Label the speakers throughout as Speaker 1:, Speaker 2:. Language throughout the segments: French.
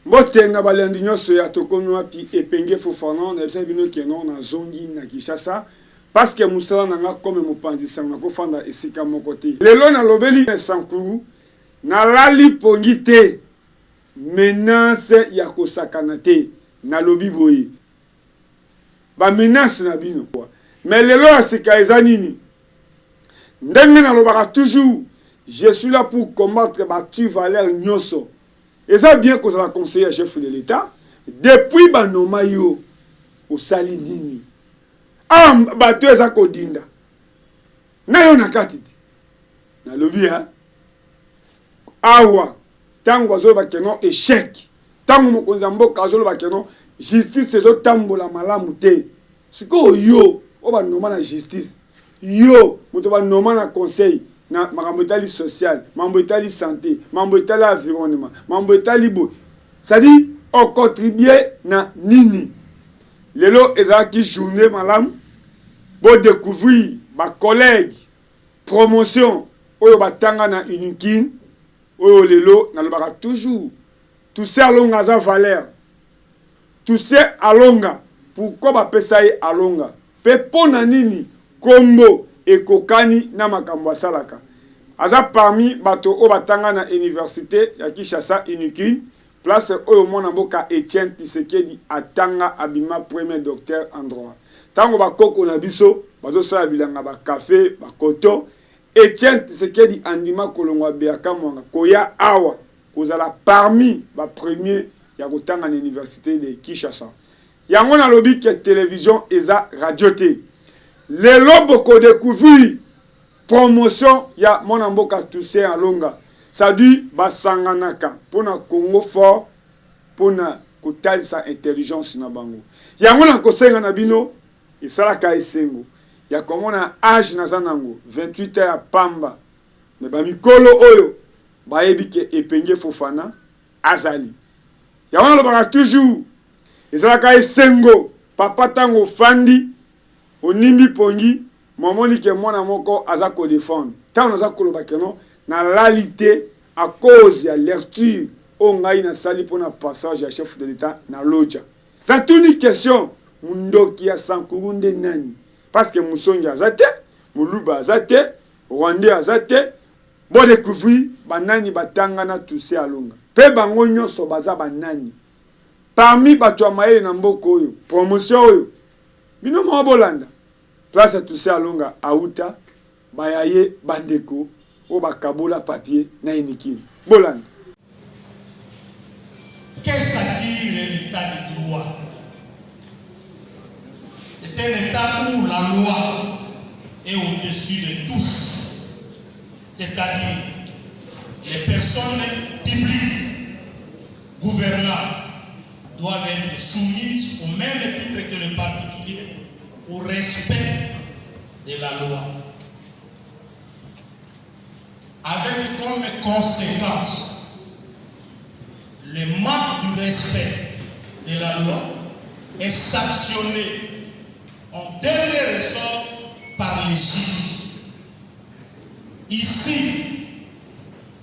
Speaker 1: Botenga balandi nyonso ya tokomi wapi epenge Fofana na bisa bino keno na zongi na Kinshasa parce que musala nanga comme mopanzi sanga ko fanda esika moko te. Lelo na lobeli Sankuru na lali pongi te menace ya kosakana te na lobi boye. Ba menace na bino quoi. Mais lelo asika ezanini. Ndenge na lobaka toujours je suis là pour combattre ba tu valeur nyonso. Et ça bien que ça va conseiller chef de l'État depuis banoma yo au sali nini. Ah bato eza kodinda. Na yo nakatiti. Na lobi ha. Awa tango azolo bakeno échec. Tango mokonza mboka azolo bakeno justice ezo tambola malamu te. Siko yo o banoma na justice. Yo moto banoma na conseil. Na mambo etali social, mambo etali santé, mambo etali environnement, mambo etali bo. Ça dit on contribuer na nini. Lelo ezaki journée malam bo découvrir ba collègue promotion oyo batanga na unikin oyo lelo na lobaka toujours tout ça alonga za valeur. Tout ça alonga pourquoi ba pesa ye alonga. Pe pona nini kombo ekokani na makambo asalaka. Aza parmi bato o batanga na université ya Kinshasa Unikin place oyo mona mboka Etienne Tshisekedi atanga abima premier docteur en droit. Tango bakoko na biso bazo sala bilanga ba café ba koto Etienne Tshisekedi andima kolongwa beaka mwanga koya awa kozala parmi ba premier ya kotanga na université de Kinshasa. Yango na lobi ke télévision eza radio te. Lelo boko découvrir promotion ya mona mboka Toussaint Alonga. Ça dit basanganaka pona Congo fort pona kotalisa intelligence na bango. Yango na kosenga na bino esalaka esengo. Ya komona âge na zanango 28 ans ya pamba. Me ba mikolo oyo bayebi ke epenge Fofana azali. Yango na lobaka toujours esalaka esengo papa tango fandi onimbi pongi momoni ke mwana moko aza ko défendre tant aza ko loba keno na réalité à cause ya lecture o ngai na sali pona passage ya chef de l'État na loja dans toute une question mundoki ya Sankuru nde nani parce que musongi azate muluba azate rwandais azate bo découvrir banani batanga na Toussaint Alonga pe bango nyonso baza banani parmi bato ya mayele na mboko oyo promotion oyo bino mo bolanda place Toussaint Alonga auta bayaye bandeko o bakabola papier na inikini bolanda.
Speaker 2: Qu'est-ce à dire l'état de droit? C'est un état où la loi est au-dessus de tous, c'est-à-dire les personnes publiques gouvernantes doivent être soumises au même titre que les particuliers au respect de la loi. Avec comme conséquence le manque du respect de la loi est sanctionné en dernier ressort par les juges. Ici,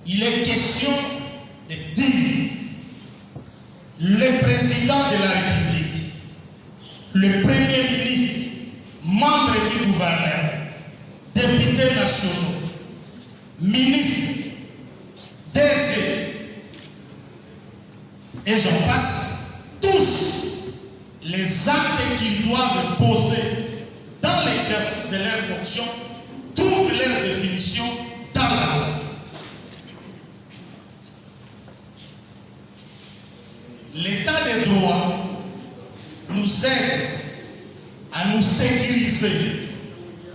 Speaker 2: il est question de dire le président de la République, le premier ministre, membre du gouvernement, députés nationaux, ministres, DG, et j'en passe, tous les actes qu'ils doivent poser dans l'exercice de leurs fonctions trouvent leur définition dans la loi. L'état de droit nous aide à nous sécuriser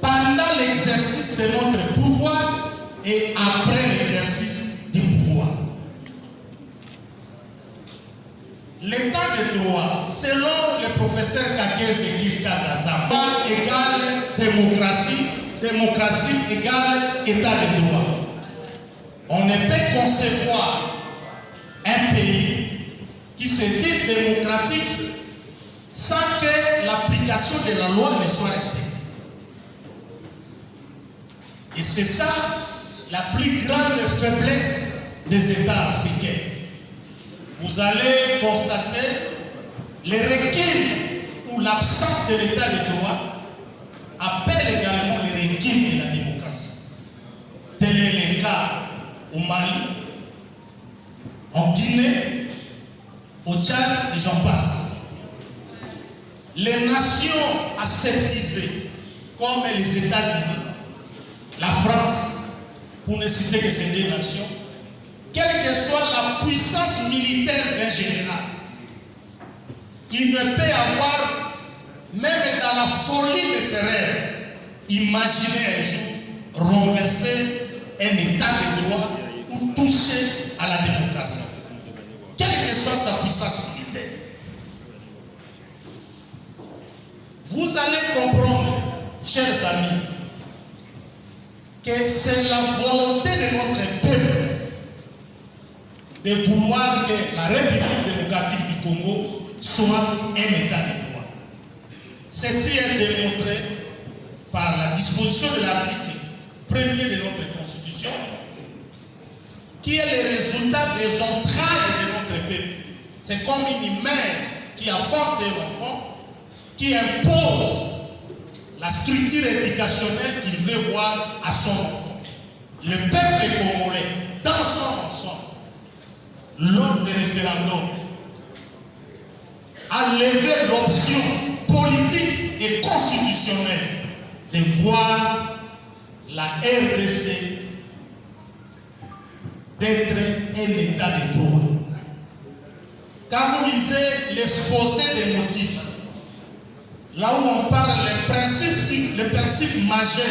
Speaker 2: pendant l'exercice de notre pouvoir et après l'exercice du pouvoir. L'état de droit, selon le professeur Kakeze Kirkazazam, égale démocratie, démocratie égale état de droit. On ne peut concevoir un pays qui se dit démocratique sans que l'application de la loi ne soit respectée. Et c'est ça la plus grande faiblesse des États africains. vous allez constater le recul ou l'absence de l'état de droit appelle également le recul de la démocratie. Tel est le cas au Mali, en Guinée, au Tchad et j'en passe. Les nations aseptisées comme les États-Unis, la France, pour ne citer que ces deux nations, quelle que soit la puissance militaire d'un général, il ne peut avoir, même dans la folie de ses rêves, imaginer un jour renverser un état de droit ou toucher à la démocratie, quelle que soit sa puissance militaire. Vous allez comprendre, chers amis, que c'est la volonté de notre peuple de vouloir que la République démocratique du Congo soit un état de droit. Ceci est démontré par la disposition de l'article 1er de notre Constitution, qui est le résultat des entrailles de notre peuple. C'est comme une mère qui affronte l'enfant, qui impose la structure éducationnelle qu'il veut voir à son enfant. Le peuple congolais, dans son ensemble, lors des référendums, a levé l'option politique et constitutionnelle de voir la RDC d'être un état de droit. Quand vous lisez l'exposé des motifs, là où on parle des principes majeurs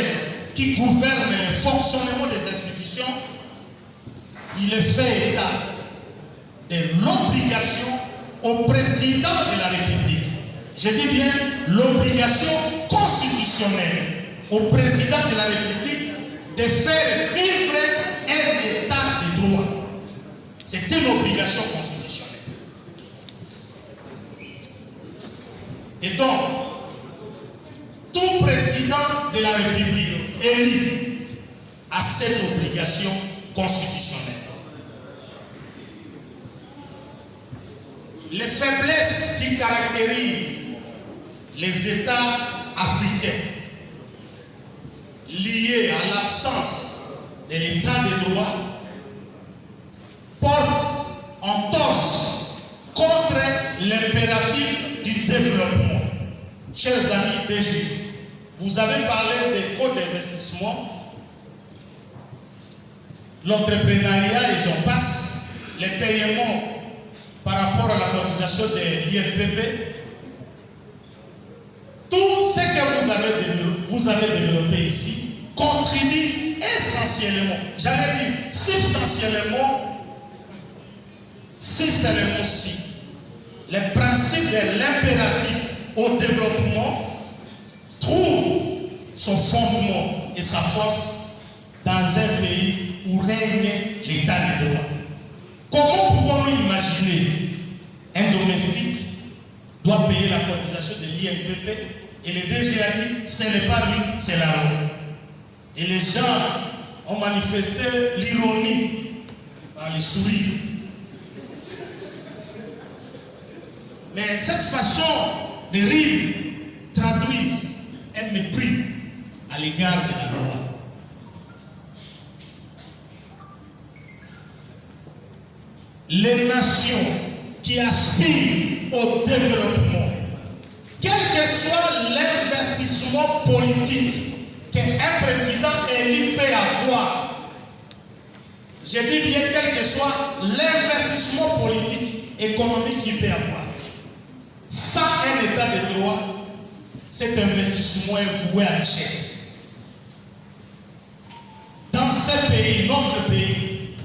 Speaker 2: qui gouvernent le fonctionnement des institutions, il est fait état de l'obligation au président de la République, je dis bien l'obligation constitutionnelle au président de la République de faire vivre un état de droit. C'est une obligation constitutionnelle. Et donc, tout président de la République élu a cette obligation constitutionnelle. Les faiblesses qui caractérisent les États africains liées à l'absence de l'État de droit portent en torse contre l'impératif du développement. Chers amis DG, vous avez parlé des codes d'investissement, l'entrepreneuriat et j'en passe, les paiements par rapport à la cotisation de l'INPP. Tout ce que vous avez développé ici contribue essentiellement, j'allais dire substantiellement, si seulement si, les principes de l'impératif au développement trouve son fondement et sa force dans un pays où règne l'état de droit. Comment pouvons-nous imaginer un domestique doit payer la cotisation de l'INPP et le DG a dit ce n'est pas lui, c'est la loi. Et les gens ont manifesté l'ironie par les sourires. Mais cette façon de rire traduit un mépris à l'égard de la loi. Les nations qui aspirent au développement, quel que soit l'investissement politique qu'un président élu peut avoir, je dis bien quel que soit l'investissement politique, économique qu'il peut avoir, sans un état de droit, cet investissement est voué à l'échec. Dans ce pays, notre pays,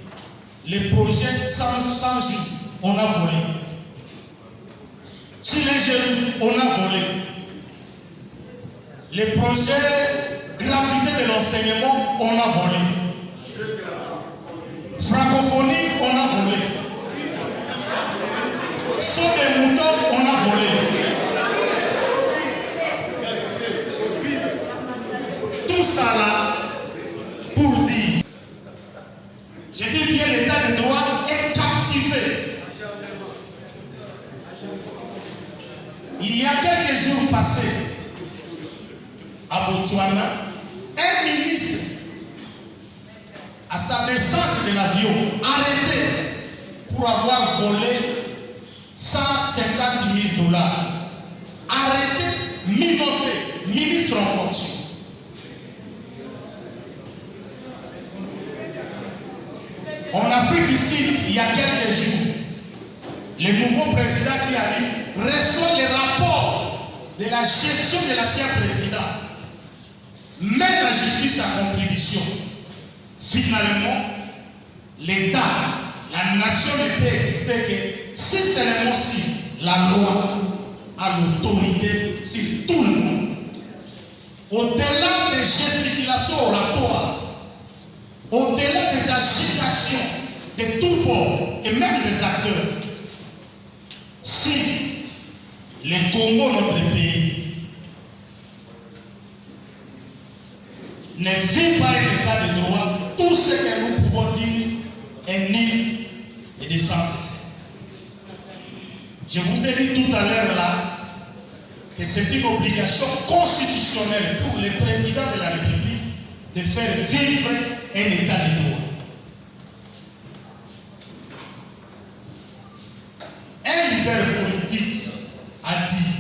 Speaker 2: les projets sans jours, on a volé. Chilingelu, on a volé. Les projets gratuité de l'enseignement, on a volé. Francophonie, on a volé. Saut des moutons, on a volé. Tout ça là, pour dire, je dis bien l'état de droit est captivé Il y a quelques jours passés, à Botswana, un ministre, à sa descente de l'avion, arrêté pour avoir volé 150 000 $. Arrêté, minoté, ministre en fonction. En Afrique du Sud, il y a quelques jours, le nouveau président qui arrive reçoit les rapports de la gestion de l'ancien président, met la justice à contribution. Finalement, l'État, la nation ne peut exister que si seulement si la loi a l'autorité sur tout le monde. Au-delà des gesticulations oratoires, au-delà des agitations de tous bords et même des acteurs, si le Congo, notre pays, ne vit pas un état de droit, tout ce que nous pouvons dire est nul et de sens effet. Je vous ai dit tout à l'heure là que c'est une obligation constitutionnelle pour le président de la République de faire vivre un état de droit. Un leader politique a dit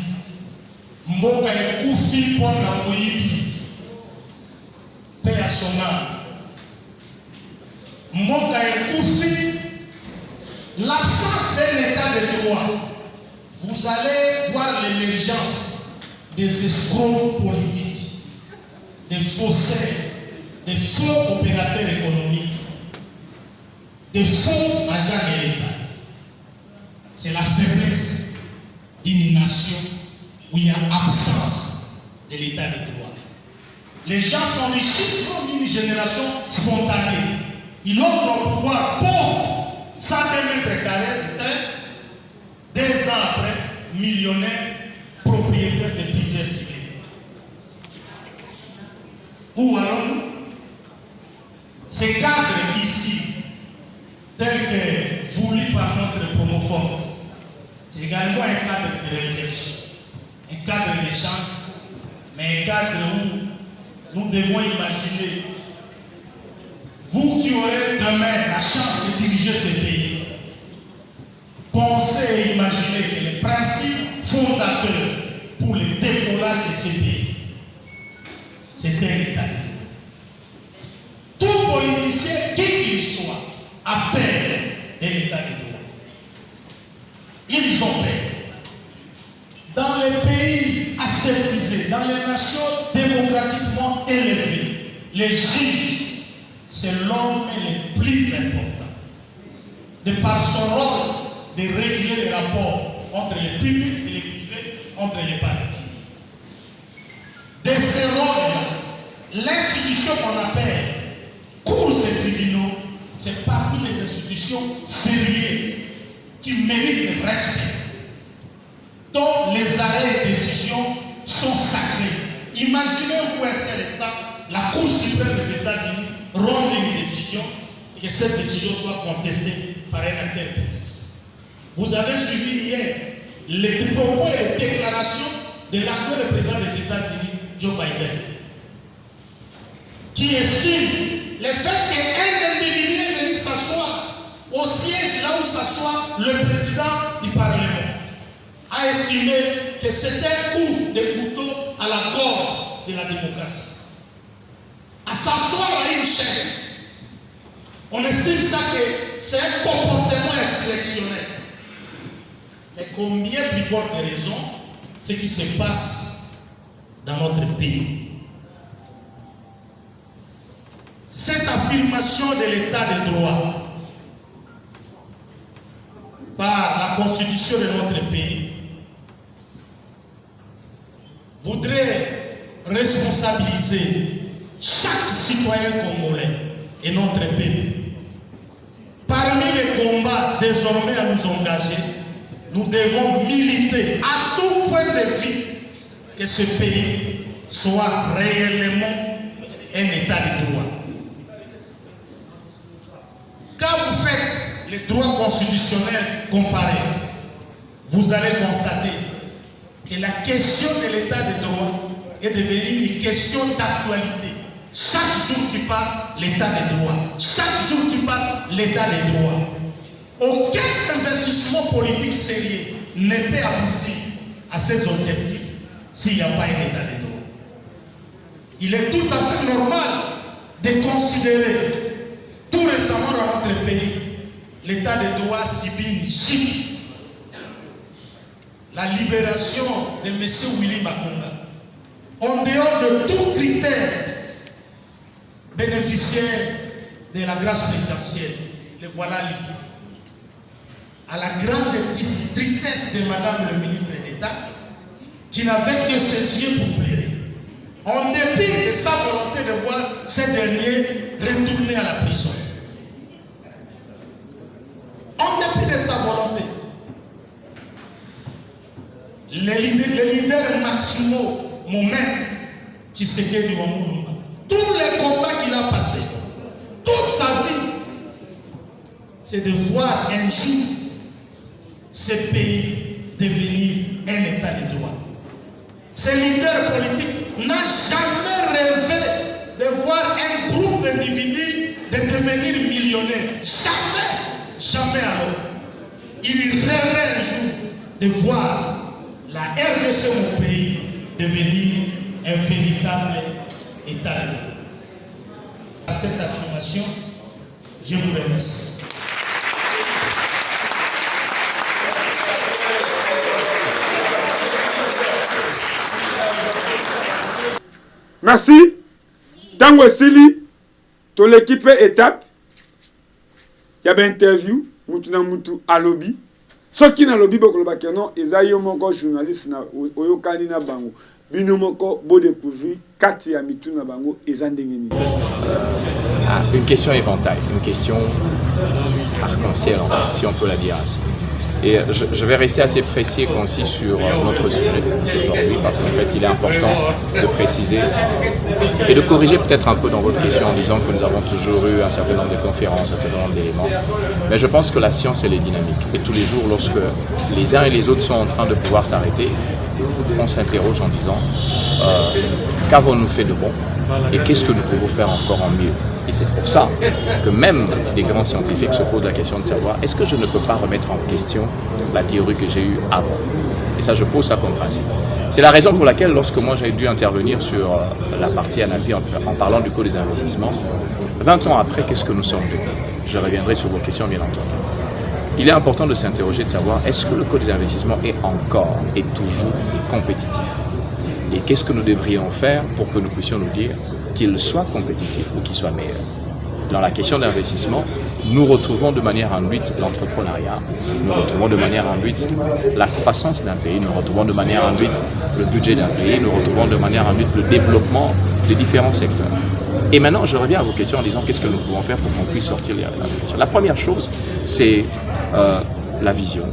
Speaker 2: Mboka ekufi mpona moyibi, paix à son âme. Mboka ekufi, l'absence d'un état de droit, vous allez voir l'émergence des escrocs politiques, des faussaires, des faux opérateurs économiques, des faux agents de l'État. C'est la faiblesse d'une nation où il y a absence de l'état de droit. Les gens s'enrichissent comme une génération spontanée. Ils ont le pouvoir pauvre, 102 mètres carrés de terre, 2 ans après, millionnaires, propriétaires de plusieurs idées. Où allons-nous? Ces cadres ici, tels que voulus par notre promophone, c'est également un cadre de réflexion, un cadre d'échange, mais un cadre où nous devons imaginer, vous qui aurez demain la chance de diriger ce pays, pensez et imaginez que les principes fondateurs pour le décollage de ce pays, c'est un état. Tout politicien, qui qu'il soit, appelle un état de droit. Ils ont peur. Dans les pays aseptisés, dans les nations démocratiquement élevées, les juges, c'est l'homme le plus important. De par son rôle de réguler les rapports entre les publics et les privés, entre les particuliers. De ce rôle-là, l'institution qu'on appelle cours et tribunaux, c'est parmi les institutions sérieuses qui méritent le respect, dont les arrêts et décisions sont sacrés. Imaginez-vous un seul instant, la Cour suprême des États-Unis rende une décision et que cette décision soit contestée par un acteur politique. Vous avez suivi hier les propos et les déclarations de l'actuel président des États-Unis, Joe Biden, qui estime le fait qu'un individu est venu s'asseoir au siège là où s'assoit le président du Parlement, a estimé que c'est un coup de couteau à la gorge de la démocratie. À s'asseoir à une chaise, on estime ça que c'est un comportement insurrectionnel. Mais combien plus forte raison ce qui se passe dans notre pays. Cette affirmation de l'état de droit par la constitution de notre pays voudrait responsabiliser chaque citoyen congolais et notre pays. Parmi les combats désormais à nous engager, nous devons militer à tout point de vue que ce pays soit réellement un état de droit. Quand vous faites les droits constitutionnels comparés, vous allez constater que la question de l'état de droit est devenue une question d'actualité. Chaque jour qui passe, l'état de droit. Chaque jour qui passe, l'état de droit. Aucun investissement politique sérieux ne peut aboutir à ces objectifs s'il n'y a pas un état de droit. Il est tout à fait normal de considérer, tout récemment dans notre pays, l'état de droit subit une gifle. La libération de M. Willy Makonga, en dehors de tout critère bénéficiaire de la grâce présidentielle, le voilà libre. À la grande tristesse de Madame le ministre d'État, qui n'avait que ses yeux pour pleurer, en dépit de sa volonté de voir ces derniers retourner à la prison. En dépit de sa volonté, les leaders maximaux, mon maître, Tshisekedi Wamulumba, tous les combats qu'il a passés, toute sa vie, c'est de voir un jour ce pays devenir un état de droit. Ce leader politique n'a jamais rêvé de voir un groupe d'individus de devenir millionnaire. Jamais, jamais alors. Il rêvait un jour de voir la RDC, mon pays, devenir un véritable état de droit. À cette affirmation, je vous remercie.
Speaker 1: Merci. Tango Sili, to l'équipe étape. Il y a une interview, Moutuna Moutou à lobby. Ce qui na lobby boko lobaki non, ezayo moko journaliste na oyokani na bango. Bino moko bo découvrir kati ya mitu na bango ezandengeni.
Speaker 3: Une question éventail, une question arc-en-ciel en fait, si on peut la dire ainsi. Et je vais rester assez précis et concis sur notre sujet aujourd'hui parce qu'en fait il est important de préciser et de corriger peut-être un peu dans votre question en disant que nous avons toujours eu un certain nombre de conférences, un certain nombre d'éléments. Mais je pense que la science elle est dynamique et tous les jours lorsque les uns et les autres sont en train de pouvoir s'arrêter, on s'interroge en disant qu'avons-nous fait de bon et qu'est-ce que nous pouvons faire encore en mieux. Et c'est pour ça que même des grands scientifiques se posent la question de savoir est-ce que je ne peux pas remettre en question la théorie que j'ai eue avant. Et ça, je pose ça comme principe. C'est la raison pour laquelle, lorsque moi j'ai dû intervenir sur la partie ANAPI en parlant du Code des investissements, 20 ans après, qu'est-ce que nous sommes devenus? Je reviendrai sur vos questions, bien entendu. Il est important de s'interroger, de savoir est-ce que le Code des investissements est encore et toujours compétitif? Et qu'est-ce que nous devrions faire pour que nous puissions nous dire qu'il soit compétitif ou qu'il soit meilleur? Dans la question d'investissement, nous retrouvons de manière induite l'entrepreneuriat, nous retrouvons de manière induite la croissance d'un pays, nous retrouvons de manière induite le budget d'un pays, nous retrouvons de manière induite le développement des différents secteurs. Et maintenant, je reviens à vos questions en disant qu'est-ce que nous pouvons faire pour qu'on puisse sortir la question. La première chose, c'est la vision.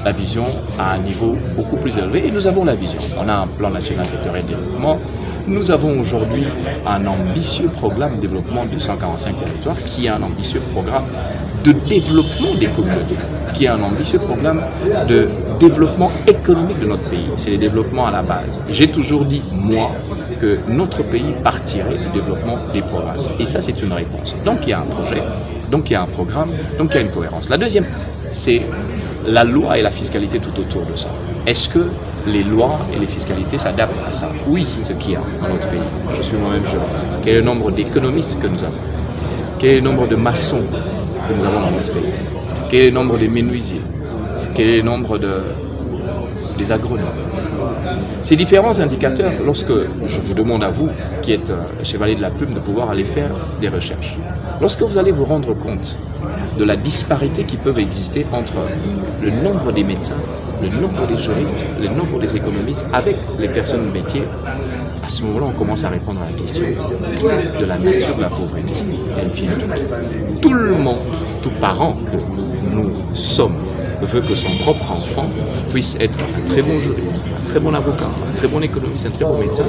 Speaker 3: La vision à un niveau beaucoup plus élevé. Et nous avons la vision. On a un plan national sectoriel de développement. Nous avons aujourd'hui un ambitieux programme de développement de 145 territoires qui est un ambitieux programme de développement des communautés, qui est un ambitieux programme de développement économique de notre pays. C'est le développement à la base. J'ai toujours dit, moi, que notre pays partirait du développement des provinces. Et ça, c'est une réponse. Donc, il y a un projet, donc il y a un programme, donc il y a une cohérence. La deuxième, c'est la loi et la fiscalité tout autour de ça. Est-ce que les lois et les fiscalités s'adaptent à ça? Oui, ce qu'il y a dans notre pays. Je suis moi-même juriste. Quel est le nombre d'économistes que nous avons? Quel est le nombre de maçons que nous avons dans notre pays? Quel est le nombre de menuisiers? Quel est le nombre des agronomes? Ces différents indicateurs, lorsque je vous demande à vous, qui êtes chevalier de la plume, de pouvoir aller faire des recherches, lorsque vous allez vous rendre compte de la disparité qui peut exister entre le nombre des médecins, le nombre des juristes, le nombre des économistes avec les personnes de métier, à ce moment-là, on commence à répondre à la question de la nature de la pauvreté. Elle vient tout le monde, tout parent que nous sommes, veut que son propre enfant puisse être un très bon juriste, un très bon avocat, un très bon économiste, un très bon médecin.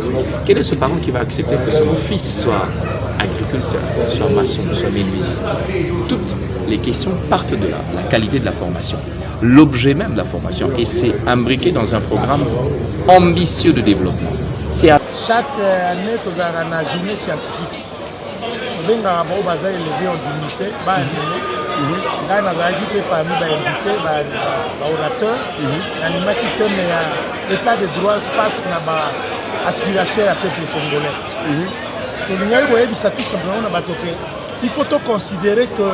Speaker 3: Quel est ce parent qui va accepter que son fils soit agriculteur, soit maçon, soit menuisier? Toutes les questions partent de là, la qualité de la formation, l'objet même de la formation, et c'est imbriqué dans un programme ambitieux de développement.
Speaker 4: Chaque année, nous avons une journée scientifique. Nous avons élevé en dignité, nous avons dit parmi les invités, les orateurs, nous avons dit l'état de droit face à l'aspiration du peuple congolais. Tout simplement, il faut considérer que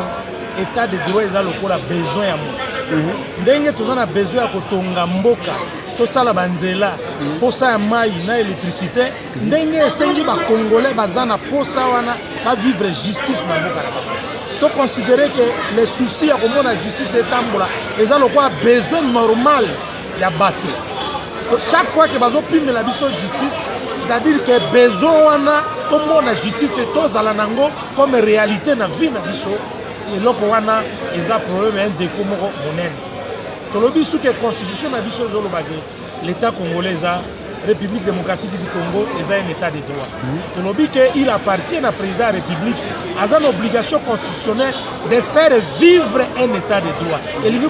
Speaker 4: l'état de droit a besoin de nous. Nous avons besoin de mboka, tosala banzela, posa ya mai na électricité, ndenge esengi ba Congolais bazana posa wana ba vivre justice na mboka. To considérer que les soucis à comment la justice est tambola, les gens ont besoin normal ya bateau. Chaque fois que bazo pime la biso justice, c'est-à-dire que besoin wana comment la justice est tous ala nango comme réalité na vie na biso, et loko wana eza problème un défaut moko monene. Tolobi sous que constitution na biso zo lobage l'état congolais la République démocratique du Congo est un état de droit. Tolobi que il appartient à président de la République a une obligation constitutionnelle de faire vivre un état de droit. Et il veut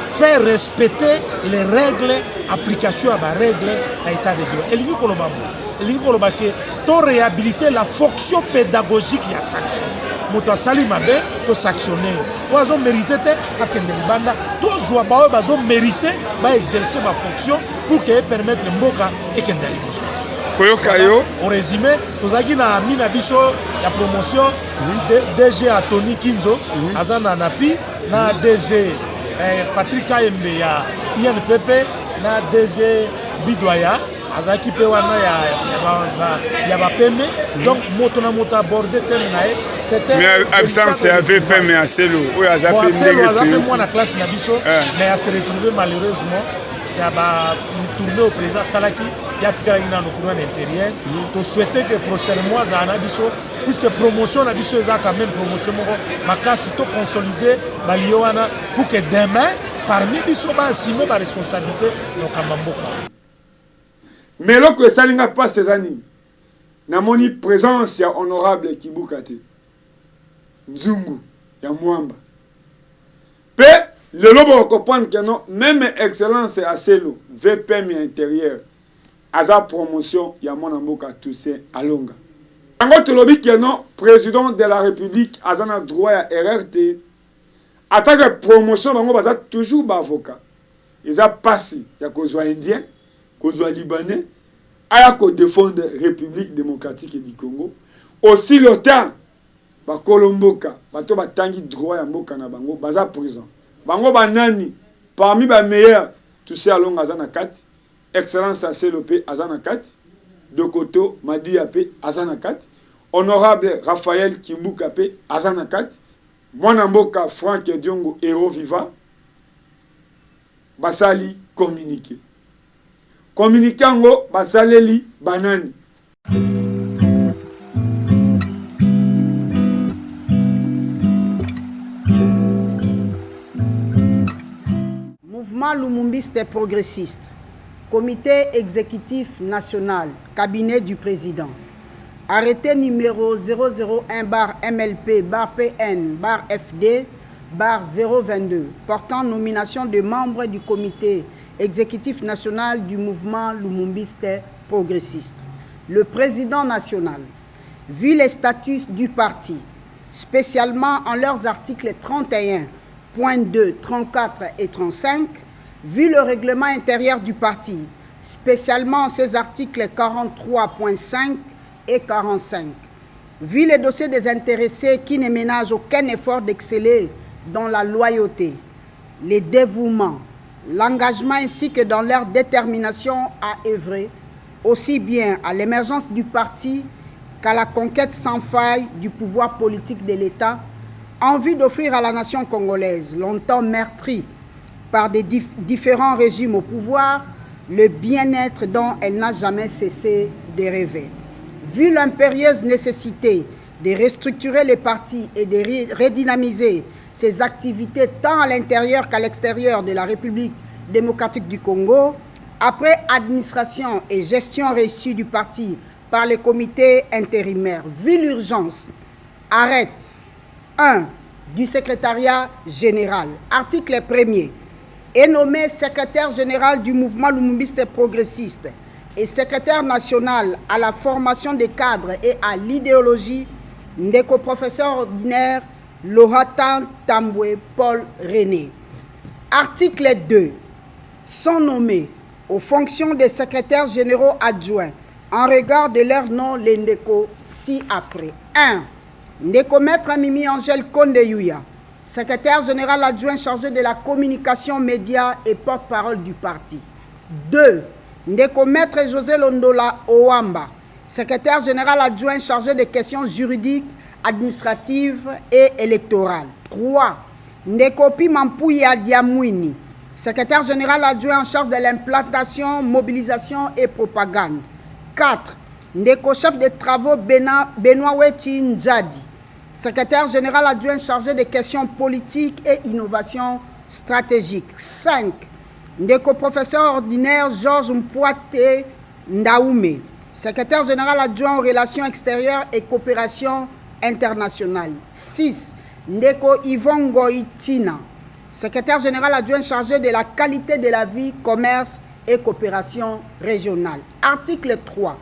Speaker 4: faire respecter les règles, application à la règle à l'état de droit. Et il veut réhabiliter la fonction pédagogique et la sanction. Moto asali mabe to sanctionner. Oazo mérité te akende libanda to zwa ba bazo mérité ba exercer ma fonction pour que permettre mboka ekende liboso.
Speaker 1: Koyoka yo
Speaker 4: au résumé tozaki na mina biso ya promotion DG Atoni Kinzo azana napi na DG Patrick Kayembe ya INPP na DG Bidoya azaki pe wana ya ba peme donc moto na moto abordé thème nae c'était
Speaker 1: mais absence ya VP mais aselo o ya zapi ndenge
Speaker 4: moi na classe na biso mais a se retrouver malheureusement ya ba tourner au président Salaki ya tikala ina no courant intérieur to souhaiter que prochainement za na biso puisque promotion na biso eza quand même promotion moko makasi to consolider balio wana pour que demain parmi biso ba assumer ba responsabilité no kamamboka.
Speaker 1: Mais lorsque Salinga passe ces années, n'a moni présence ya honorable Kibukate, Nzungu, ya Mwamba. Pe le lobo comprendre que non, même excellence à Selo, VPM intérieur, Aza promotion ya Monamboka Toussaint Alonga. Ango te lobi que non, président de la République, Azana droit à RRT, attaque promotion, bango baza toujours ba avocat. Ils a passé, ya kozwa indien, kozwa libanais, aya ko défendre République démocratique du Congo. Aussi le temps, ba Kolomboka, bato batangi droit ya mboka na bango, baza prison. Bango banani, parmi ba meilleurs, Toussaint Alonga azana kati, excellence à CLP azana kati, Dokoto Madi Ape azana kati, honorable Raphaël Kibuka pe azana kati, mwana mboka Franck Diongo héros vivant, basali communiqué. Communiquango basaleli banani.
Speaker 5: Mouvement lumumbiste progressiste, comité exécutif national, cabinet du président. Arrêté numéro 001-MLP-PN-FD-022 portant nomination de membres du comité exécutif national du mouvement lumumbiste progressiste. Le président national, vu les statuts du parti, spécialement en leurs articles 31.2, 34 et 35, vu le règlement intérieur du parti, spécialement en ses articles 43.5 et 45, vu les dossiers des intéressés qui ne ménagent aucun effort d'exceller dans la loyauté, les dévouements, l'engagement ainsi que dans leur détermination à œuvrer aussi bien à l'émergence du parti qu'à la conquête sans faille du pouvoir politique de l'État en vue d'offrir à la nation congolaise, longtemps meurtrie par des différents régimes au pouvoir, le bien-être dont elle n'a jamais cessé de rêver. Vu l'impérieuse nécessité de restructurer les partis et de redynamiser ses activités tant à l'intérieur qu'à l'extérieur de la République démocratique du Congo, après administration et gestion réussie du parti par les comités intérimaires, vu l'urgence, arrête 1. du secrétariat général. Article 1er. Est nommé secrétaire général du mouvement lumumbiste progressiste et secrétaire national à la formation des cadres et à l'idéologie ndeko professeur ordinaire Lohatan Tambwe Paul René. Article 2. Sont nommés aux fonctions des secrétaires généraux adjoints en regard de leur nom les ndeko ci-après. 1. Ndeko Maître Mimi Angèle Kondeyuya, secrétaire général adjoint chargé de la communication média et porte-parole du parti. 2. Ndeko Maître José Londola Owamba, secrétaire général adjoint chargé des questions juridiques, administratives et électorales. 3. Ndeko Pimampouya Diamouini, secrétaire général adjoint en charge de l'implantation, mobilisation et propagande. 4. Ndeko chef de travaux Benoît Wechi Ndjadi, secrétaire général adjoint chargé des questions politiques et innovation stratégique. 5. Ndeko professeur ordinaire Georges Mpouate Ndaoumé, secrétaire général adjoint aux relations extérieures et coopération internationale. 6. Ndeko Yvon Goitina, secrétaire général adjoint chargé de la qualité de la vie, commerce et coopération régionale. Article 3.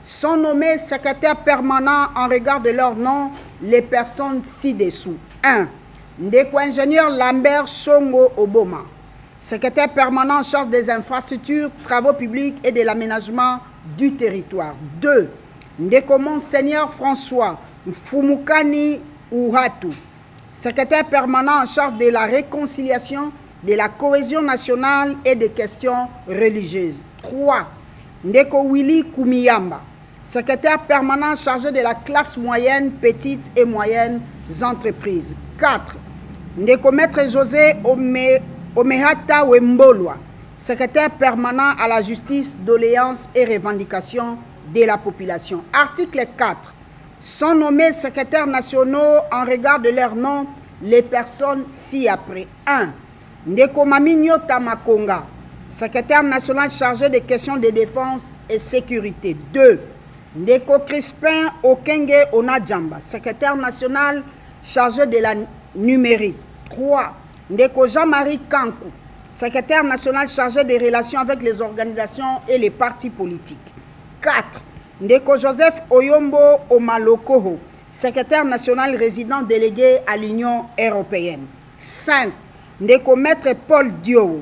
Speaker 5: Sont nommés secrétaires permanents en regard de leur nom les personnes ci-dessous. 1. Ndeko ingénieur Lambert Chongo Oboma, secrétaire permanent en charge des infrastructures, travaux publics et de l'aménagement du territoire. 2. Ndeko Monseigneur François Mfumukani Uhatu, secrétaire permanent en charge de la réconciliation, de la cohésion nationale et des questions religieuses. 3. Ndeko Willy Koumiyamba, secrétaire permanent chargé de la classe moyenne, petite et moyenne entreprises. 4. Ndeko Maître José Omehata Wembolwa, secrétaire permanent à la justice, doléances et revendications de la population. Article 4. Sont nommés secrétaires nationaux en regard de leur nom les personnes ci-après. 1. Ndeko Maminyo Tamakonga, secrétaire national chargé des questions de défense et sécurité. 2. Ndeko Crispin Okenge Onadjamba, secrétaire national chargé de la numérique. 3. Ndeko Jean-Marie Kankou, secrétaire national chargé des relations avec les organisations et les partis politiques. 4. Ndeko Joseph Oyombo Omalokoho, secrétaire national résident délégué à l'Union européenne. 5. Ndeko Maître Paul Dio,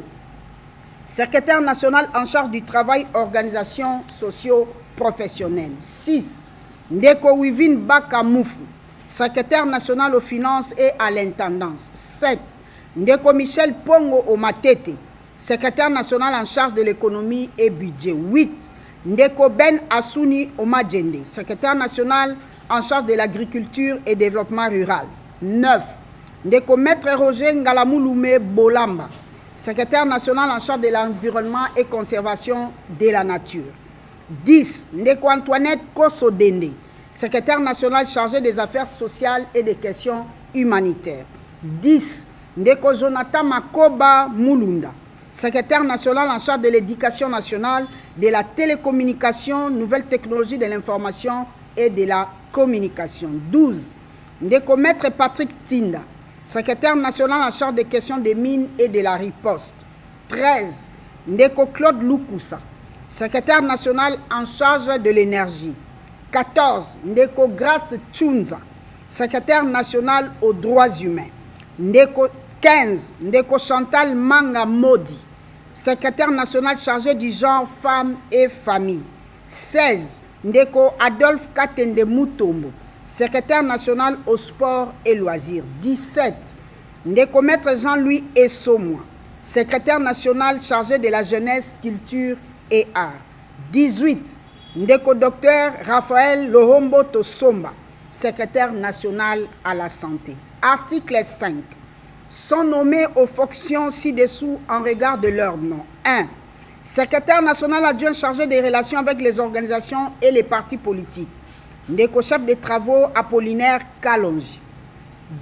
Speaker 5: secrétaire national en charge du travail, organisation socio-professionnelle. 6. Ndeko Wivin Bakamoufu, secrétaire national aux finances et à l'intendance. 7. Ndeko Michel Pongo Omatete, secrétaire national en charge de l'économie et budget. 8. Ndeko Ben Assouni Omadjende, secrétaire national en charge de l'agriculture et développement rural. 9. Ndeko Maître Roger Ngalamouloumé Bolamba, secrétaire national en charge de l'environnement et conservation de la nature. 10. Ndeko Antoinette Kosodende, secrétaire national chargé des affaires sociales et des questions humanitaires. 10. Ndeko Jonathan Makoba Moulunda, secrétaire national en charge de l'éducation nationale, de la télécommunication, nouvelles technologies de l'information et de la communication. 12. Ndeko Maître Patrick Tinda, secrétaire national en charge des questions des mines et de la riposte. 13. Ndeko Claude Lukusa, secrétaire national en charge de l'énergie. 14. Ndeko Grace Tchunza, secrétaire national aux droits humains. 15. Ndeko Chantal Manga Modi, secrétaire national chargé du genre, femmes et famille. 16. Ndeko Adolphe Katende Mutombo, secrétaire national au sport et loisirs. 17. Ndeko Maître Jean-Louis Essomois, secrétaire national chargé de la jeunesse, culture et art. 18. Ndeko Docteur Raphaël Lohombo Tosomba, secrétaire national à la santé. Article 5. Sont nommés aux fonctions ci-dessous en regard de leur nom. 1. Secrétaire national adjoint chargé des relations avec les organisations et les partis politiques. Ndeko chef des travaux Apollinaire Kalonji.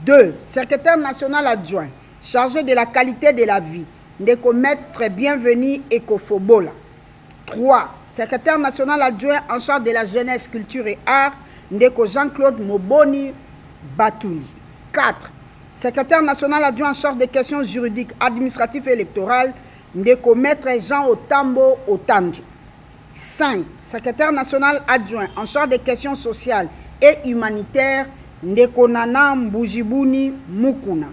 Speaker 5: 2. Secrétaire national adjoint chargé de la qualité de la vie. Ndeko Maître Bienvenu Ekofobola. 3. Secrétaire national adjoint en charge de la jeunesse, culture et art. Ndeko Jean-Claude Moboni Batouli. 4. Secrétaire national adjoint en charge des questions juridiques, administratives et électorales, Ndeko Maître Jean Otambo Otanju. 5. Secrétaire national adjoint en charge des questions sociales et humanitaires, Ndeko Nana Mbujibuni Mukuna.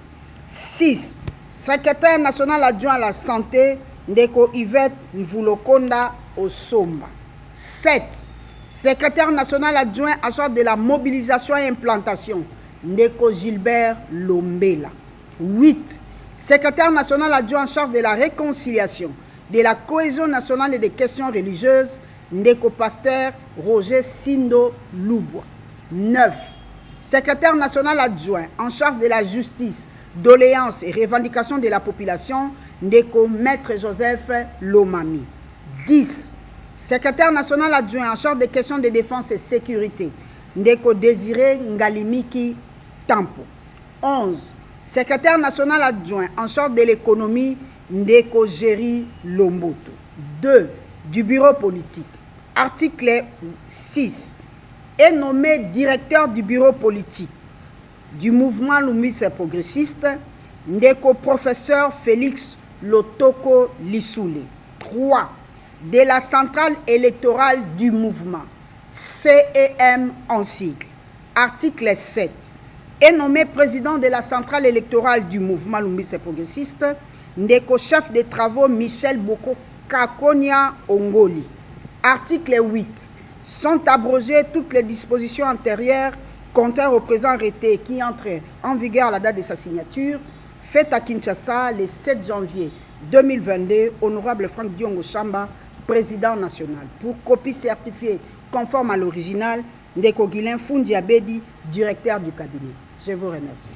Speaker 5: 6. Secrétaire national adjoint à la santé, Ndeko Yvette Mvulokonda Osomba. 7. Secrétaire national adjoint en charge de la mobilisation et implantation, Ndeko Gilbert Lombela. 8. Secrétaire national adjoint en charge de la réconciliation, de la cohésion nationale et des questions religieuses, Ndeko Pasteur Roger Sindo Loubwa. 9. Secrétaire national adjoint en charge de la justice, doléances et revendications de la population, Ndeko Maître Joseph Lomami. 10. Secrétaire national adjoint en charge des questions de défense et sécurité, Ndeko Désiré Ngalimiki Tampo. 11. Secrétaire national adjoint en charge de l'économie, Ndeko Géry Lomboto. 2. Du bureau politique. Article 6. Est nommé directeur du bureau politique du mouvement Lumbiste progressiste, Ndeko professeur Félix Lotoko Lissoulé. 3. De la centrale électorale du mouvement, CEM en sigle. Article 7. Est nommé président de la centrale électorale du mouvement Lumbiste progressiste, Ndeko chef des travaux Michel Boko Kakonia Ongoli. Article 8. Sont abrogées toutes les dispositions antérieures contraires au présent arrêté qui entre en vigueur à la date de sa signature, faite à Kinshasa le 7 janvier 2022, honorable Franck Diongo Chamba, président national. Pour copie certifiée conforme à l'original, Ndeko Guilain Fundi Abedi, directeur du cabinet. Je vous remercie.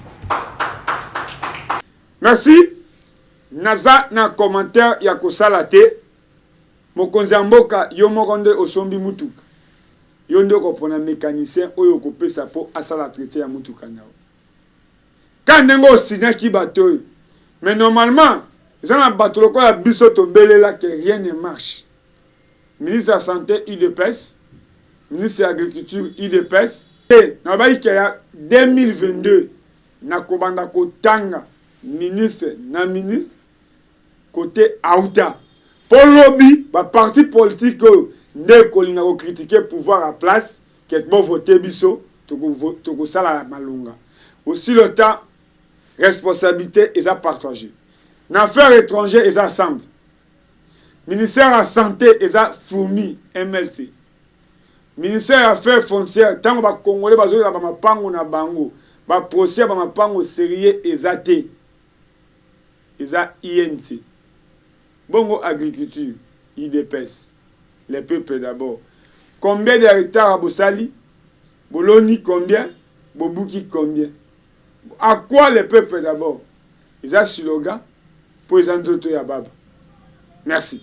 Speaker 1: Merci. Naza na commentaire ya kosala te. Mokonzi mboka yo mokonde osombi mutuka. Yo ndeko pona mécanicien oyo kopesa po asala entretien ya mutuka nao. Kandengo signaki bato. Mais normalement, ils ont un bateau lokola biso tombele là que rien ne marche. Ministre de la Santé, IDPS. Ministre de l'Agriculture, IDPS. Et, dans le 2022, na kobanda kotanga, ministre, na ministre, côté Aouta. Pour lobby, ba parti politique, ne kolina ko critiquer pouvoir à place, qu'est bon voter biso, toko sala la malunga. Aussi le temps, responsabilité, ils ont partagé. N'affaires étrangères, ils assemblent. Ministère de la Santé, ils ont fourmi MLC. Ministère des Affaires foncières, tant que les Congolais ont pango na bango, ba procès ba pango sérieux ezaté. Eza INC. Bongo agriculture, IDPS. Les peuples d'abord. Combien d'hectares à Bosali? Boloni combien? Bobuki combien? À quoi les peuples d'abord? Ils ont slogan pour les autres Yabab. Merci.